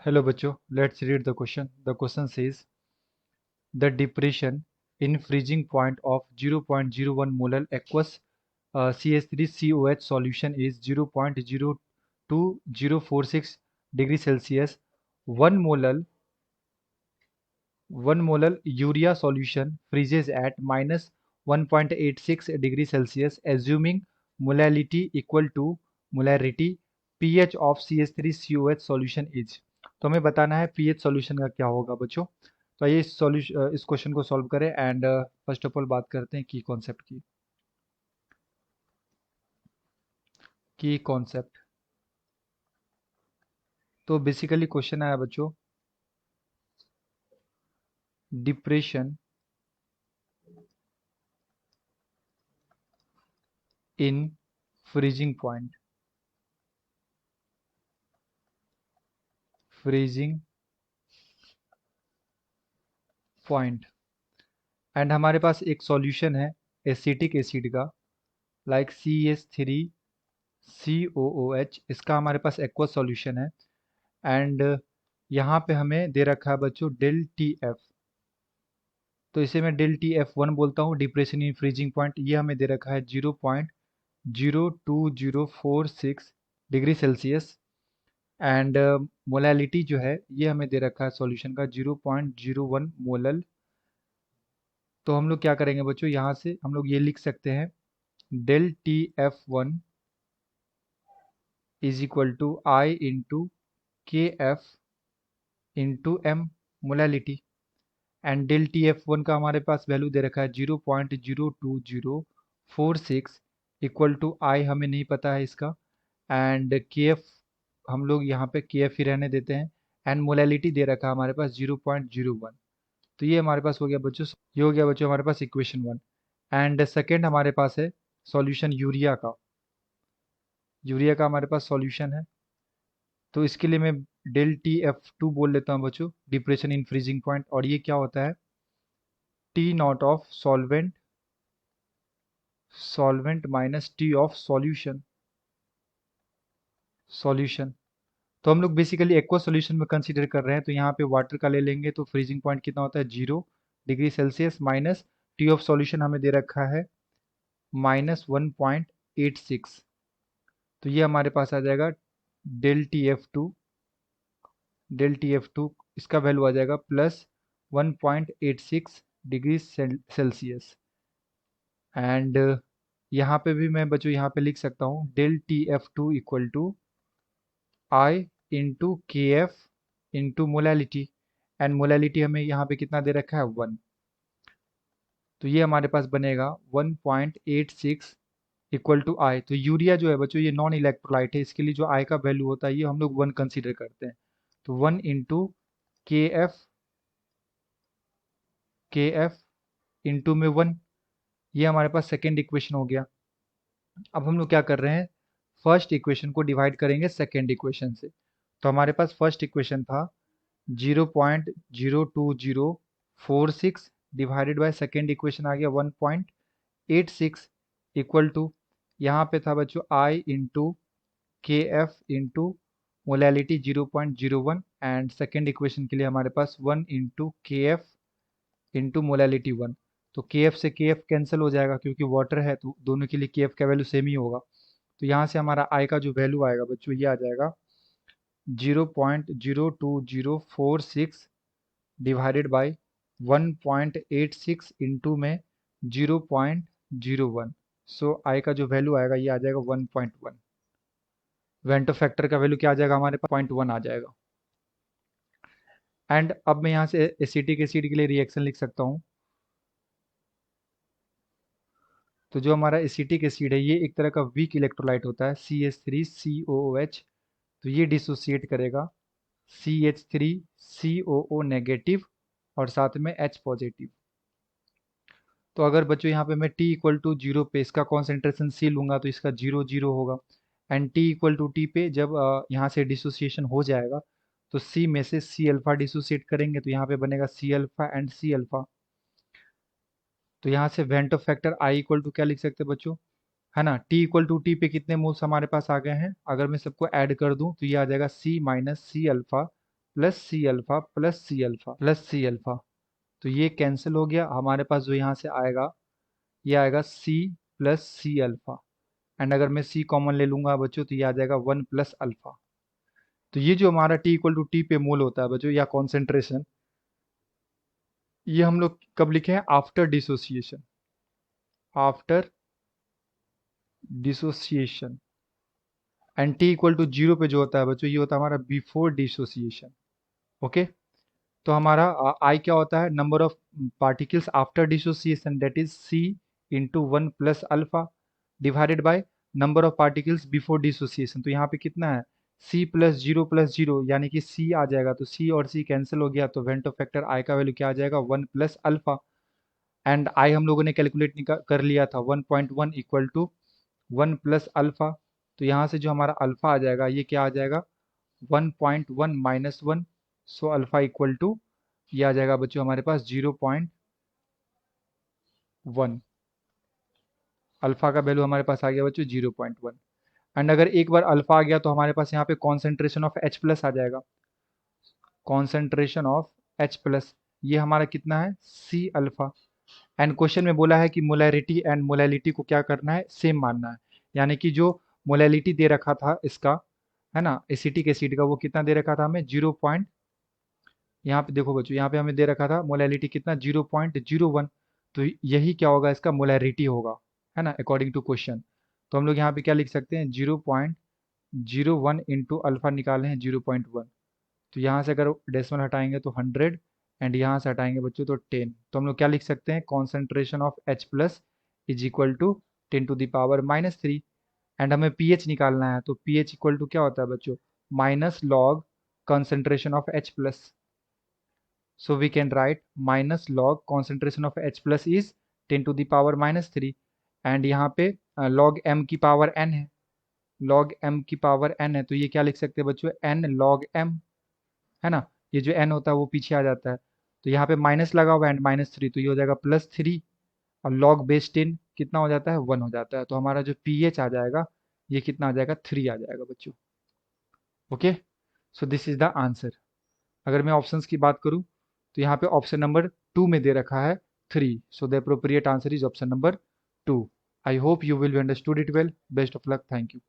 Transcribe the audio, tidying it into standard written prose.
Hello बच्चों, let's read the question. The question says the depression in freezing point of 0.01 molar aqueous CH3COH solution is 0.02046 degree Celsius. 1 molar urea solution freezes at minus 1.86 degree Celsius, assuming molality equal to molarity. pH of CH3COH solution is, तो हमें बताना है pH solution का क्या होगा बच्चों। तो आइए इस क्वेश्चन को सॉल्व करें एंड फर्स्ट ऑफ ऑल बात करते हैं की कॉन्सेप्ट की। कॉन्सेप्ट तो बेसिकली क्वेश्चन आया बच्चों, depression in freezing point, freezing point and हमारे पास एक सॉल्यूशन है एसिटिक एसिड का, लाइक CH3COOH। इसका हमारे पास एक्वस सॉल्यूशन है एंड यहाँ पे हमें दे रखा है बच्चों डेल टी एफ। तो इसे मैं डेल टी एफ 1 बोलता हूँ, डिप्रेशन इन फ्रीजिंग पॉइंट। ये हमें दे रखा है 0.02046 डिग्री सेल्सियस एंड मोलालिटी जो है ये हमें दे रखा है सॉल्यूशन का 0.01 मोलल। तो हम लोग क्या करेंगे बच्चों, यहाँ से हम लोग ये लिख सकते हैं del T F 1 is equal to i into K F into M, molality. And del T F 1 का हमारे पास वैल्यू दे रखा है 0.02046 इक्वल टू आई, हमें नहीं पता है इसका, एंड के एफ हम लोग यहाँ पे के एफ ही रहने देते हैं एंड मोलालिटी दे रखा है हमारे पास 0.01। तो ये हमारे पास हो गया बच्चों, ये हो गया बच्चों हमारे पास इक्वेशन 1। एंड सेकेंड हमारे पास है सॉल्यूशन यूरिया का। यूरिया का हमारे पास सॉल्यूशन है, तो इसके लिए मैं डेल टी एफ 2 बोल लेता हूँ बच्चों, डिप्रेशन इन फ्रीजिंग पॉइंट। और ये क्या होता है, T not of solvent, solvent minus T of solution, solution. तो हम लोग बेसिकली एक्वा सॉल्यूशन में कंसीडर कर रहे हैं, तो यहाँ पे वाटर का ले लेंगे तो फ्रीजिंग पॉइंट कितना होता है 0 degree Celsius minus T of solution हमें दे रखा है -1.86। तो ये हमारे पास आ जाएगा del T F two, del T F two इसका वैल्यू आ जाएगा +1.86 डिग्री सेल्सियस। एंड यहाँ पे भी मैं बच्चों यहाँ पे लिख सकता हूँ del T F two equal to i into K F into molality. And molality हमें यहाँ पे कितना दे रखा है 1। तो ये हमारे पास बनेगा 1.86 इक्वल टू आई। तो यूरिया जो है बच्चों ये नॉन इलेक्ट्रोलाइट है, इसके लिए जो आई का वैल्यू होता है ये हम लोग 1 कंसीडर करते हैं। तो 1 इंटू के एफ इंटू में 1, ये हमारे पास सेकेंड इक्वेशन हो गया। अब हम लोग क्या कर रहे हैं, फर्स्ट इक्वेशन को डिवाइड करेंगे सेकेंड इक्वेशन से। तो हमारे पास फर्स्ट इक्वेशन था 0.02046 डिवाइडेड बाय सेकेंड इक्वेशन आ गया 1.86 इक्वल टू, यहाँ पे था बच्चों आई into K F into molality 0.01 and second equation के लिए हमारे पास 1 into K F into molality 1। तो के एफ से के एफ कैंसिल हो जाएगा क्योंकि वाटर है, तो दोनों के लिए के एफ का वैल्यू सेम ही होगा। तो यहाँ से हमारा आई का जो वैल्यू आएगा बच्चों ये आ जाएगा 0.02046 डिवाइडेड बाई 1.86 इंटू में 0.01। सो आई का जो वैल्यू आएगा ये आ जाएगा 1.1। वेंटो फैक्टर का वैल्यू क्या आ जाएगा हमारे पास 0.1 आ जाएगा। एंड अब मैं यहाँ से एसिटिक एसिड के लिए रिएक्शन लिख सकता हूँ। तो जो हमारा एसिटिक एसिड है ये एक तरह का वीक इलेक्ट्रोलाइट होता है CH3COOH। तो ये डिसोसिएट करेगा CH3COO नेगेटिव और साथ में H पॉजिटिव। तो अगर बच्चों यहाँ पे मैं T इक्वल टू 0 पे इसका कॉन्सेंट्रेशन C लूँगा तो इसका 0 होगा। And T equal to T पे जब यहाँ से डिसोसिएशन हो जाएगा तो C में से C अल्फा डिसोसिएट करेंगे तो यहाँ पे बनेगा C alpha and C alpha. तो यहाँ से वेंटो फैक्टर I इक्वल टू क्या लिख सकते हैं बच्चों, है ना, T इक्वल टू T पे कितने मोल्स हमारे पास आ गए हैं, अगर मैं सबको ऐड कर दूं तो ये आ जाएगा C minus C alpha plus C alpha plus C alpha plus C alpha. तो ये कैंसिल हो गया, हमारे पास जो यहाँ से आएगा ये आएगा C plus C alpha. And अगर मैं सी कॉमन ले लूंगा बच्चों तो ये आ जाएगा 1 प्लस अल्फा। तो ये जो हमारा टी इक्वल टू टी पे मोल होता है बच्चों या कॉन्सेंट्रेशन, ये हम लोग कब लिखे हैं? After dissociation. After dissociation. And T equal to zero पे जो होता है बच्चों, ये होता है हमारा बिफोर डिसोसिएशन। ओके। तो हमारा आई क्या होता है? Number of particles after dissociation, that is C into 1 plus alpha divided by number of particles before dissociation. तो यहाँ पे कितना है? सी प्लस जीरो यानी कि सी आ जाएगा, तो सी और सी कैंसिल हो गया, तो वेंटो फैक्टर आई का वैल्यू क्या आ जाएगा? 1 प्लस अल्फा। एंड आई हम लोगों ने कैलकुलेट कर लिया था 1.1 इक्वल टू 1 प्लस अल्फा। तो यहाँ से जो हमारा अल्फा आ जाएगा ये क्या आ जाएगा? 1.1 minus 1। So alpha equal to ये आ जाएगा बच्चों हमारे पास 0.1। अल्फा का वैल्यू हमारे पास आ गया बच्चों 0.1। एंड अगर एक बार अल्फा आ गया तो हमारे पास यहाँ पे कॉन्सेंट्रेशन ऑफ H प्लस आ जाएगा। कॉन्सेंट्रेशन ऑफ H प्लस ये हमारा कितना है? सी अल्फा। एंड क्वेश्चन में बोला है कि मोलैरिटी एंड मोलैलिटी को क्या करना है? सेम मानना है। यानी कि जो मोलैलिटी दे रखा था इसका, है ना, एसिटिक एसिड का, वो कितना दे रखा था हमें? 0. यहाँ पे देखो बच्चों, यहाँ पे हमें दे रखा था मोलैलिटी कितना? 0.01। तो यही क्या होगा? इसका मोलैरिटी होगा, है ना, अकॉर्डिंग टू क्वेश्चन। तो हम लोग यहाँ पे क्या लिख सकते हैं? 0.01 इंटू अल्फा निकाले हैं 0.1। तो यहाँ से अगर डेसिमल हटाएंगे तो 100, एंड यहाँ से हटाएंगे बच्चों तो 10। तो हम लोग क्या लिख सकते हैं? Concentration of H plus is equal to 10⁻³ and हमें पीएच निकालना है, तो पीएच इक्वल टू क्या होता है बच्चों? Minus log concentration of H plus. So we can write minus log concentration of H plus is 10⁻³ and यहाँ पे log m की पावर n है, log m की पावर n है, तो ये क्या लिख सकते हैं बच्चों? n log m, है ना। ये जो n होता है वो पीछे आ जाता है, तो यहाँ पे माइनस लगा हुआ है एंड -3, तो ये हो जाएगा +3। और log बेस 10 कितना हो जाता है? 1 हो जाता है। तो हमारा जो pH आ जाएगा ये कितना आ जाएगा? 3 आ जाएगा बच्चों। Okay, so this is the answer. अगर मैं ऑप्शंस की बात करूं तो यहाँ पे ऑप्शन नंबर 2 में दे रखा है 3, so the appropriate answer is option number 2। I hope you will understood it well. Best of luck, thank you.